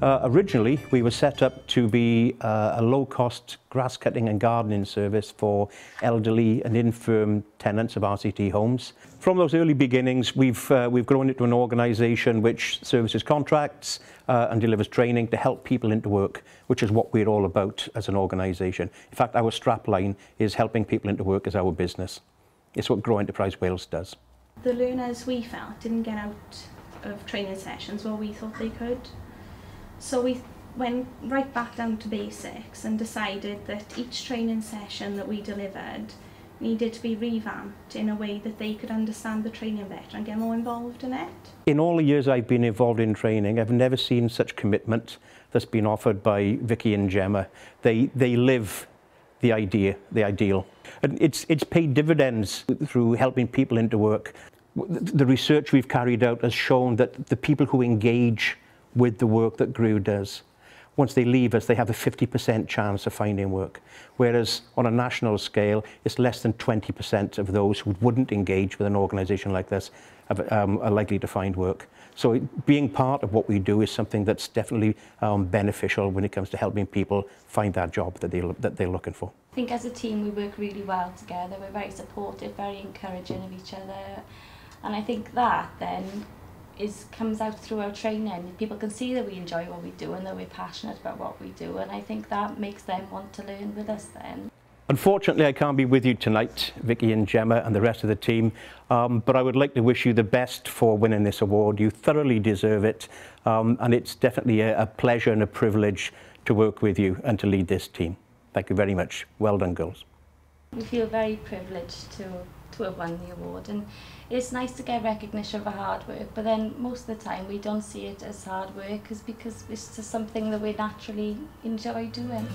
Originally, we were set up to be a low-cost grass cutting and gardening service for elderly and infirm tenants of RCT homes. From those early beginnings, we've grown into an organisation which services contracts and delivers training to help people into work, which is what we're all about as an organisation. In fact, our strapline is helping people into work as our business. It's what Grow Enterprise Wales does. The learners, we felt, didn't get out of training sessions where we thought they could. So we went right back down to basics and decided that each training session that we delivered needed to be revamped in a way that they could understand the training better and get more involved in it. In all the years I've been involved in training, I've never seen such commitment that's been offered by Vicky and Gemma. They live the ideal. And it's paid dividends through helping people into work. The research we've carried out has shown that the people who engage with the work that GREW does, once they leave us, they have a 50% chance of finding work. Whereas on a national scale, it's less than 20% of those who wouldn't engage with an organisation like this are likely to find work. So being part of what we do is something that's definitely beneficial when it comes to helping people find that job that they're looking for. I think as a team we work really well together. We're very supportive, very encouraging of each other. And I think that then comes out through our training. People can see that we enjoy what we do and that we're passionate about what we do, and I think that makes them want to learn with us then. Unfortunately, I can't be with you tonight, Vicky and Gemma and the rest of the team, but I would like to wish you the best for winning this award. You thoroughly deserve it, and it's definitely a pleasure and a privilege to work with you and to lead this team. Thank you very much. Well done, girls. We feel very privileged to have won the award, and it's nice to get recognition of our hard work, but then most of the time we don't see it as hard work because it's just something that we naturally enjoy doing.